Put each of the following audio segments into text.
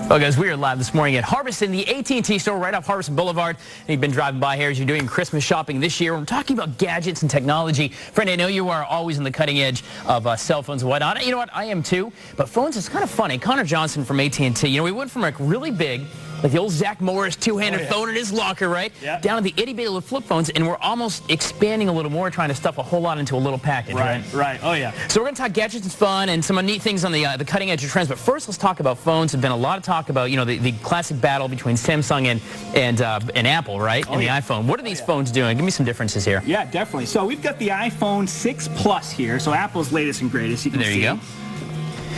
Well, guys, we are live this morning at Harbison, the AT&T store right off Harbison Boulevard. And you've been driving by here as you're doing Christmas shopping this year. We're talking about gadgets and technology. Friend, I know you are always on the cutting edge of cell phones and whatnot. You know what? I am too. But phones, it's kind of funny. Connor Johnson from AT&T, you know, we went from like really big, like the old Zach Morris two-handed phone in his locker, right? Yeah. Down to the itty-bitty little flip phones, and we're almost expanding a little more, trying to stuff a whole lot into a little package, right? Right. Oh, yeah. So we're going to talk gadgets and fun and some neat things on the cutting edge of trends. But first, let's talk about phones. There's been a lot of talk about, you know, the classic battle between Samsung and Apple, right? And the iPhone. What are these phones doing? Give me some differences here. Yeah, definitely. So we've got the iPhone 6 Plus here. So Apple's latest and greatest. You can see. There you go.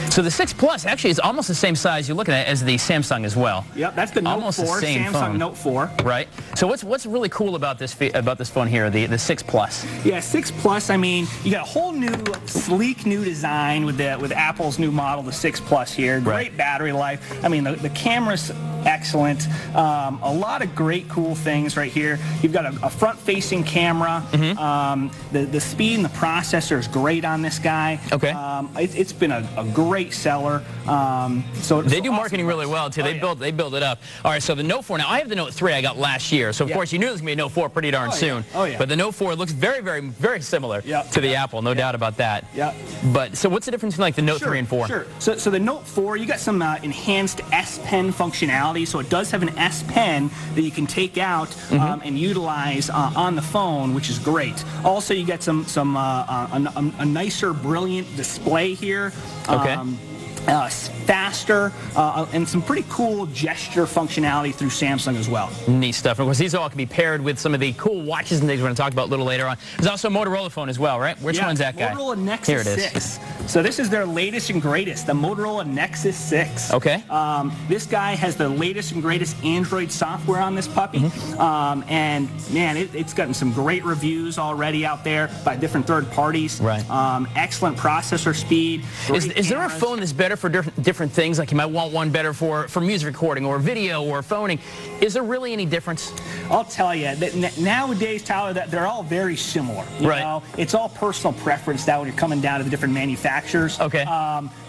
So the 6 Plus actually is almost the same size you're looking at as the Samsung as well. Yep, that's the Note 4, almost the same Samsung phone. Note 4. Right. So what's really cool about this phone here, the 6 Plus? Yeah, 6 Plus. I mean, you got a whole new, sleek new design with Apple's new model, the 6 Plus here. Great battery life. I mean, the camera's excellent. A lot of great, cool things right here. You've got a front-facing camera. The speed and the processor is great on this guy. Okay. It's been a great seller. So they do marketing really well too. They build it up. All right, so the Note 4. Now I have the Note 3 I got last year, so of course you knew there was gonna be a Note 4 pretty darn soon. Oh yeah. But the Note 4 looks very, very, very similar to the Apple, no doubt about that. Yeah. But so what's the difference between like the Note 3 and 4? Sure. So the Note 4, you got some enhanced S Pen functionality. So it does have an S Pen that you can take out and utilize on the phone, which is great. Also, you get a nicer, brilliant display here. Okay. Faster, and some pretty cool gesture functionality through Samsung as well. Neat stuff. And of course, these all can be paired with some of the cool watches and things we're going to talk about a little later on. There's also a Motorola phone as well, right? Which one's that guy? Motorola Nexus Here it is. 6. So this is their latest and greatest, the Motorola Nexus 6. Okay. This guy has the latest and greatest Android software on this puppy. And man, it's gotten some great reviews already out there by different third parties. Right. Excellent processor speed. Is there a phone that's better for different things? Like you might want one better for music recording or video or phoning. Is there really any difference? I'll tell you, nowadays, Tyler, that they're all very similar. You know? It's all personal preference now when you're coming down to the different manufacturers. Okay.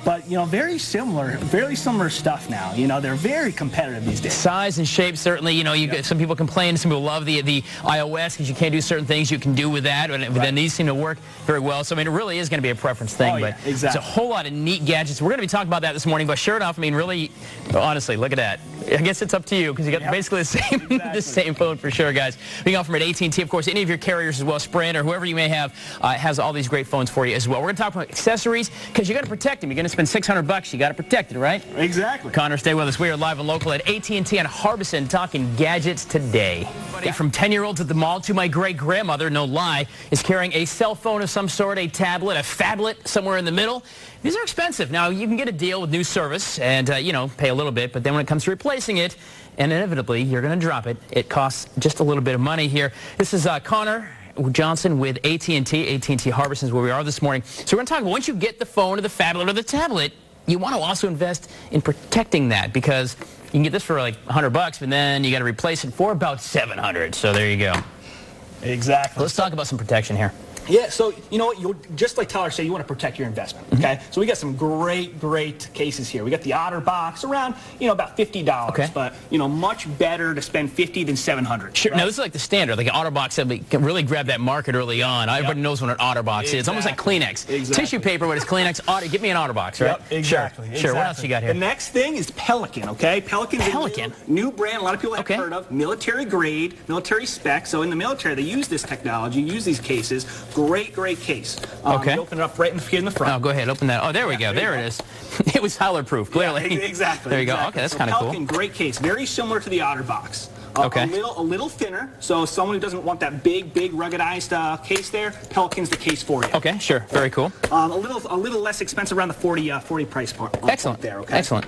But, you know, very similar stuff now. You know, they're very competitive these days. Size and shape, certainly. You know, some people complain, some people love the iOS because you can't do certain things you can do with that, but then these seem to work very well. So, I mean, it really is going to be a preference thing. But exactly. It's a whole lot of neat gadgets. We're going to be talking about that this morning, but sure enough, I mean, really, honestly, look at that. I guess it's up to you because you got basically the same the same phone for sure, guys. Being offered at AT&T, of course, any of your carriers as well, Sprint or whoever you may have, has all these great phones for you as well. We're going to talk about accessories because you got to protect them. You're going to spend $600, you got to protect it, right? Exactly. Connor, stay with us. We are live and local at AT&T on Harbison talking gadgets today. From 10-year-olds at the mall to my great-grandmother, no lie, is carrying a cell phone of some sort, a tablet, a phablet, somewhere in the middle. These are expensive. Now, you can get a deal with new service and, you know, pay a little bit, but then when it comes to replacing it, and inevitably you're going to drop it, it costs just a little bit of money here. This is Connor Johnson with AT&T. AT&T Harbison is where we are this morning. So we're going to talk about once you get the phone or the phablet or the tablet, you want to also invest in protecting that because you can get this for like $100, but then you got to replace it for about $700. So there you go. Exactly. Let's talk about some protection here. Yeah, so you know what, just like Tyler said, you want to protect your investment, okay? So we got some great cases here. We got the Otter box around, you know, about $50, but, you know, much better to spend $50 than $700. Sure. Right? Now, this is like the standard. Like an Otter box can really grab that market early on. Everybody knows what an Otter box is. It's almost like Kleenex. Tissue paper, but it's Kleenex. Otter, give me an Otter box, right? Yep, exactly. Sure. What else you got here? The next thing is Pelican, okay? Pelican's a new brand a lot of people haven't heard of. Military grade, military spec. So in the military, they use this technology, use these cases. Great case. You open it up right here in the front. Oh, go ahead. Open that. Oh, there we go. There it is. It was howler-proof, clearly. Yeah, exactly. There you go. Okay, that's kind of cool. Pelican, great case. Very similar to the Otter box. A little thinner. So someone who doesn't want that big ruggedized case there, Pelican's the case for you. Okay, sure. Very cool. A little less expensive, around the 40 price point. Excellent. There. Okay. Excellent.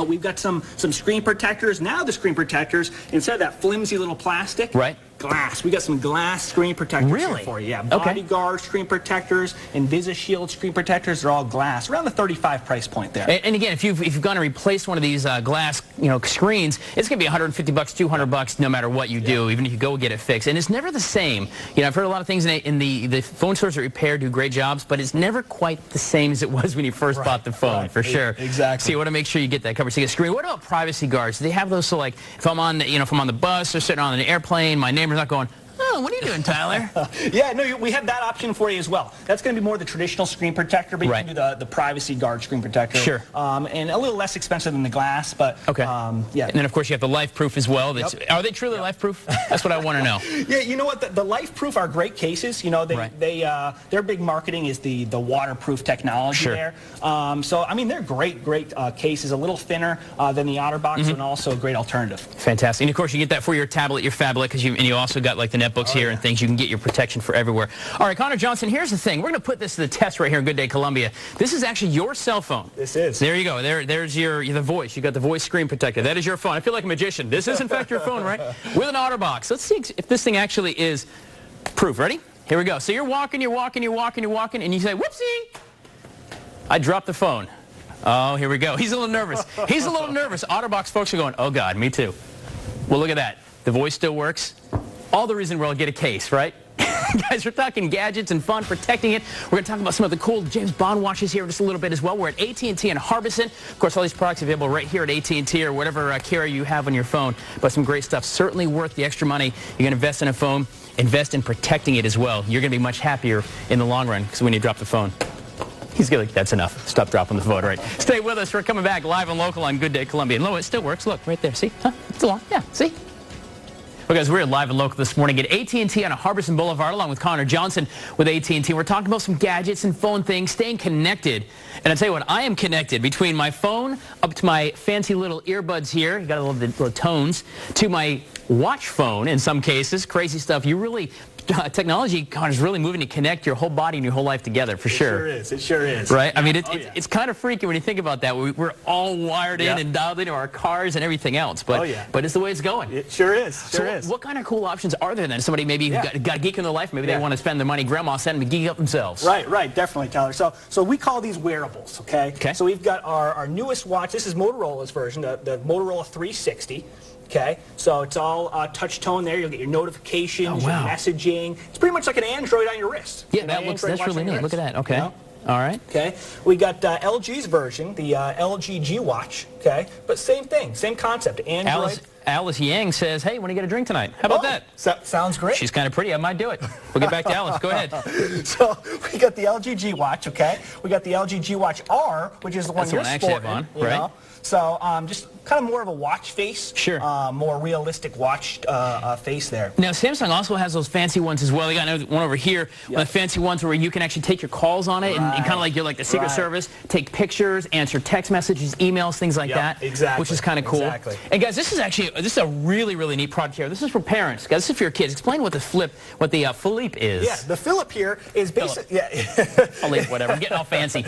We've got some screen protectors. Now the screen protectors, instead of that flimsy little plastic, glass. We got some glass screen protectors Really? here for you. Yeah, Bodyguard screen protectors, InvisiShield screen protectors. They're all glass, around the $35 price point there. And again, if you've gone to replace one of these glass screens, it's going to be $150, $200 no matter what you do, even if you go get it fixed. And it's never the same. I've heard a lot of things in the phone stores that repair do great jobs, but it's never quite the same as it was when you first bought the phone, for sure. Exactly. So you want to make sure you get that covered. So you get a screen. What about privacy guards? Do they have those so like if I'm on if I'm on the bus or sitting on an airplane, my neighbor's not going, "Oh, what are you doing, Tyler?" Yeah, no, we have that option for you as well. That's going to be more the traditional screen protector, but you can do the privacy guard screen protector. Sure. And a little less expensive than the glass, but yeah. And then, of course, you have the life-proof as well. Are they truly life-proof? That's what I want to know. Yeah, you know what? The life-proof are great cases. Their big marketing is the waterproof technology there. So, I mean, they're great cases. A little thinner than the OtterBox, and also a great alternative. Fantastic. And, of course, you get that for your tablet, your phablet, because you also got, like, the netbooks here and things. You can get your protection for everywhere. All right, Connor Johnson, here's the thing. We're going to put this to the test right here in Good Day, Columbia. This is actually your cell phone. This is. There you go. There's the voice. You got the voice screen protector. That is your phone. I feel like a magician. This is, in fact, your phone, right? With an OtterBox. Let's see if this thing actually is proof. Ready? Here we go. So you're walking, and you say, whoopsie. I dropped the phone. Oh, here we go. He's a little nervous. He's a little nervous. OtterBox folks are going, oh, God, me too. Well, look at that. The voice still works. All the reason we'll get a case, right? Guys, we're talking gadgets and fun, protecting it. We're going to talk about some of the cool James Bond watches here in just a little bit as well. We're at AT&T in Harbison. Of course, all these products available right here at AT&T or whatever carrier you have on your phone. But some great stuff. Certainly worth the extra money. You're going to invest in a phone. Invest in protecting it as well. You're going to be much happier in the long run because when you drop the phone, he's going to like, that's enough. Stop dropping the phone, right? Stay with us. We're coming back live and local on Good Day Columbia. And it still works. Look, right there. See? Huh? It's along. Yeah, see? Well, guys, we're live and local this morning at AT&T on Harbison Boulevard, along with Connor Johnson with AT&T. We're talking about some gadgets and phone things, staying connected. And I'll tell you what, I am connected between my phone up to my fancy little earbuds here. You got to love the little tones. To my watch phone in some cases. Crazy stuff. You really... technology, God, is really moving to connect your whole body and your whole life together, for sure. It sure is. Right? Yeah. I mean, it's kind of freaky when you think about that. We're all wired in and dialed into our cars and everything else. But but it's the way it's going. It sure is. So what kind of cool options are there then? Somebody maybe who got a geek in their life, maybe they want to spend their money. Grandma sent them to geek up themselves. Right, definitely, Tyler. So we call these wearables, okay? So we've got our newest watch. This is Motorola's version, the Motorola 360. Okay, so it's all touch tone there. You'll get your notifications, your messaging. It's pretty much like an Android on your wrist. Yeah, that's really neat. Look at that. Okay. All right. Okay, we got LG's version, the LG WACH. Okay, but same thing, same concept. Android. Alice Yang says, hey, when are you going to drink tonight? How about that? Sounds great. She's kind of pretty. I might do it. We'll get back to Alice. Go ahead. So we got the LG WACH, okay? We got the LG WACH R, which is the one you're sporting. That's the one I actually have on, right? So just kind of more of a watch face. Sure. More realistic watch face there. Now, Samsung also has those fancy ones as well. They got one over here, one of the fancy ones where you can actually take your calls on it and kind of like you're like the Secret Service, take pictures, answer text messages, emails, things like that. Exactly. Which is kind of cool. Exactly. And guys, this is a really, really neat product here. This is for parents. Guys, this is for your kids. Explain what the Philippe is. Yeah, the Philippe here is basically... Philippe, whatever. I'm getting all fancy.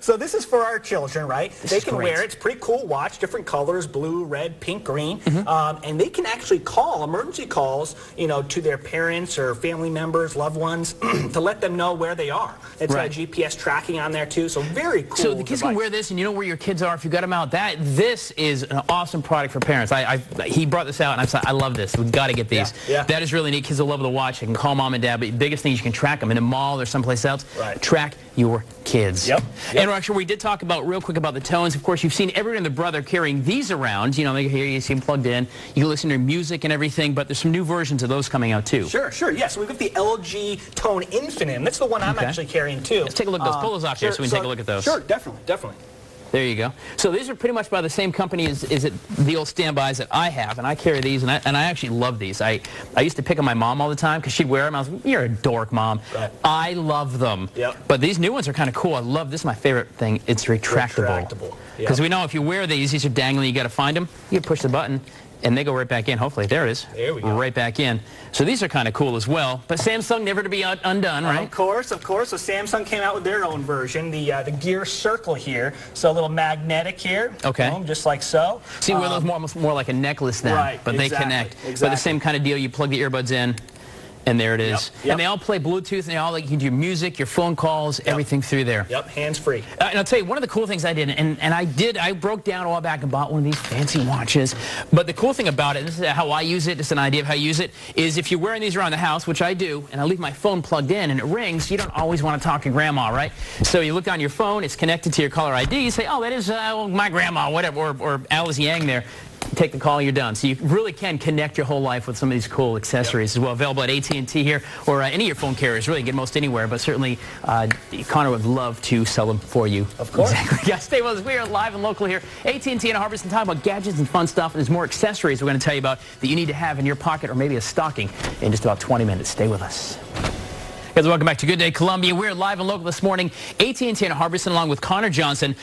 So this is for our children, right? They can wear it. It's a pretty cool watch, different colors, blue, red, pink, green. And they can actually call emergency calls, to their parents or family members, loved ones, to let them know where they are. It's got GPS tracking on there too, so very cool. So the kids can wear this, and you know where your kids are if you got them out. This is an awesome product for parents. He brought this out, and I love this. We've got to get these. That is really neat. Kids will love the watch. They can call mom and dad, but the biggest thing is you can track them in a mall or someplace else. Track your kids. And actually, we did talk real quick about the tones. Of course, you've seen everyone and their brother carrying these around. Here you see them plugged in. You can listen to music and everything, but there's some new versions of those coming out too. Sure. Yeah, so we've got the LG Tone Infinite, and that's the one I'm actually carrying too. Let's take a look at those. Pull those off here so we can take a look at those. Sure, definitely. There you go. So these are pretty much by the same company as the old standbys that I have, and I carry these, and I actually love these. I used to pick on my mom all the time because she'd wear them. I was like, you're a dork, Mom. I love them. But these new ones are kind of cool. I love this. Is my favorite thing. It's retractable. Because we know if you wear these are dangling, you got to find them. You push the button, and they go right back in. Hopefully, there it is. There we go. Right back in. So these are kind of cool as well. But Samsung never to be undone, right? Of course, of course. So Samsung came out with their own version, the gear circle here. So a little magnetic here. Okay. Boom, just like so. See, we're almost more like a necklace then. Right, but exactly, they connect. exactly. But the same kind of deal. You plug the earbuds in. And there it is. Yep. And they all play Bluetooth, and they all, like, you can do your music, your phone calls, everything through there. Yep, hands-free. And I'll tell you, one of the cool things I did, and I broke down a while back and bought one of these fancy watches. But the cool thing about it, this is how I use it, just an idea of how you use it, is if you're wearing these around the house, which I do, and I leave my phone plugged in and it rings, you don't always want to talk to grandma, right? So you look on your phone, it's connected to your caller ID, you say, oh, that is my grandma, whatever, or Alice Yang there. Take the call, you're done. So you really can connect your whole life with some of these cool accessories as well. Available at AT&T here or any of your phone carriers. Really, get most anywhere, but certainly Connor would love to sell them for you. Of course. Exactly. Yeah, stay with us. We are live and local here. AT&T and Harbison, talking about gadgets and fun stuff. And there's more accessories we're going to tell you about that you need to have in your pocket or maybe a stocking in just about 20 minutes. Stay with us. Guys, welcome back to Good Day Columbia. We're live and local this morning. AT&T and Harbison along with Connor Johnson.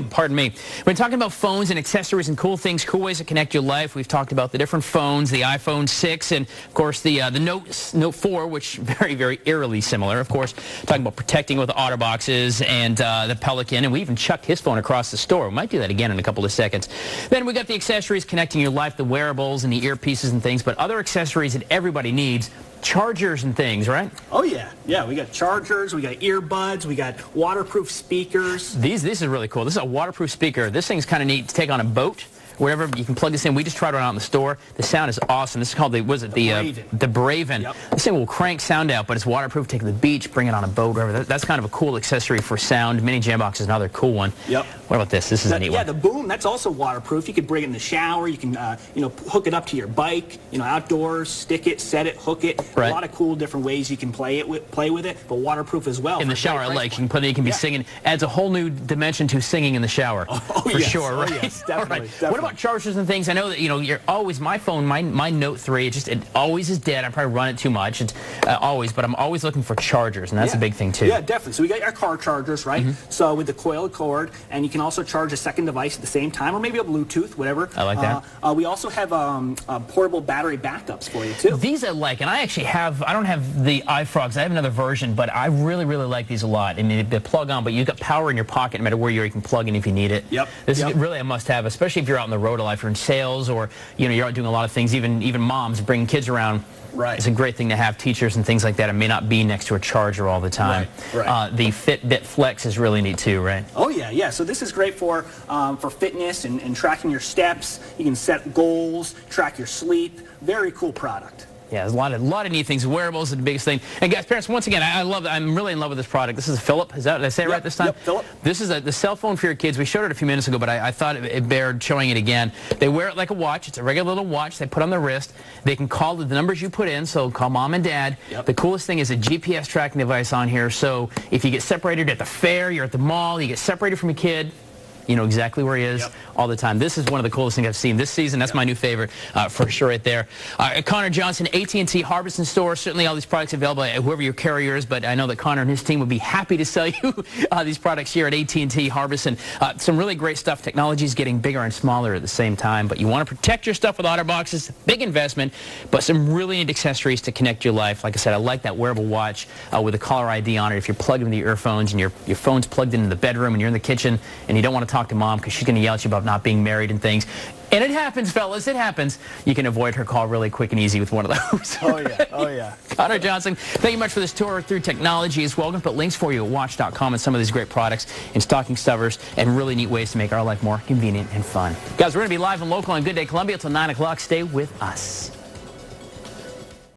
Pardon me. We've been talking about phones and accessories and cool things, cool ways to connect your life. We've talked about the different phones, the iPhone 6 and, of course, the Note 4, which very, very eerily similar. Of course, talking about protecting with the OtterBoxes and the Pelican. And we even chucked his phone across the store. We might do that again in a couple of seconds. Then we got the accessories connecting your life, the wearables and the earpieces and things, but other accessories that everybody needs. Chargers and things, right? Oh, yeah. Yeah, we got chargers, we got earbuds, we got waterproof speakers. This is really cool. This is a waterproof speaker. This thing's kind of neat to take on a boat. Wherever you can plug this in. We just tried one out in the store. The sound is awesome. This is called the Braven. Yep. This thing will crank sound out, but it's waterproof. Take it to the beach, bring it on a boat, whatever. That's kind of a cool accessory for sound. Mini jam box is another cool one. Yep. What about this? This is a neat one. Yeah, the boom, that's also waterproof. You can bring it in the shower. You can, hook it up to your bike. Outdoors, stick it, set it, hook it. Right. A lot of cool different ways you can play with it, but waterproof as well. In the shower, like you can be singing. Adds a whole new dimension to singing in the shower. For yes. Sure, right? Oh, yes, definitely, definitely. What about chargers and things? I know that you're always my phone, my Note 3. It always is dead. I probably run it too much. It's always, but I'm always looking for chargers, and that's a big thing too. Yeah, definitely. So we got our car chargers, right? So with the coil cord, and you can also charge a second device at the same time, or maybe a Bluetooth, whatever. I like that. We also have portable battery backups for you too. These I like, and I actually have. I don't have the iFrogs. I have another version, but I really, really like these a lot. I mean, they plug on, but you've got power in your pocket no matter where you are. You can plug in if you need it. Yep. This is really a must-have, especially if you're out on the road a lot. If you're in sales, or you're out doing a lot of things. Even moms bringing kids around. Right. It's a great thing to have. Teachers and things like that. It may not be next to a charger all the time. Right. The Fitbit Flex is really neat too, right? Oh yeah, yeah. So this is great for fitness and tracking your steps. You can set goals, track your sleep. Very cool product. Yeah, there's a lot of neat things. Wearables are the biggest thing. And guys, parents, once again, I'm really in love with this product. This is a Philip. Did I say it right this time? Yep, Philip. This is the cell phone for your kids. We showed it a few minutes ago, but I thought it bared showing it again. They wear it like a watch. It's a regular little watch they put on their wrist. They can call the numbers you put in, so call mom and dad. Yep. The coolest thing is a GPS tracking device on here, so if you get separated at the fair, you're at the mall, you get separated from your kid, you know exactly where he is all the time. This is one of the coolest things I've seen this season. That's my new favorite for sure right there. Connor Johnson, AT&T Harbison store. Certainly all these products available at whoever your carrier is, but I know that Connor and his team would be happy to sell you these products here at AT&T Harbison. Some really great stuff. Technology is getting bigger and smaller at the same time, but you want to protect your stuff with OtterBoxes. Big investment, but some really neat accessories to connect your life. Like I said, I like that wearable watch with a caller ID on it. If you're plugged into your earphones and your phone's plugged into the bedroom and you're in the kitchen and you don't want to talk to mom because she's going to yell at you about not being married and things. And it happens, fellas. It happens. You can avoid her call really quick and easy with one of those. Oh, yeah. Oh, yeah. Connor Johnson, thank you much for this tour through technology as well. We're going to put links for you at WACH.com and some of these great products and stocking stuffers and really neat ways to make our life more convenient and fun. Guys, we're going to be live and local on Good Day Columbia until 9 o'clock. Stay with us.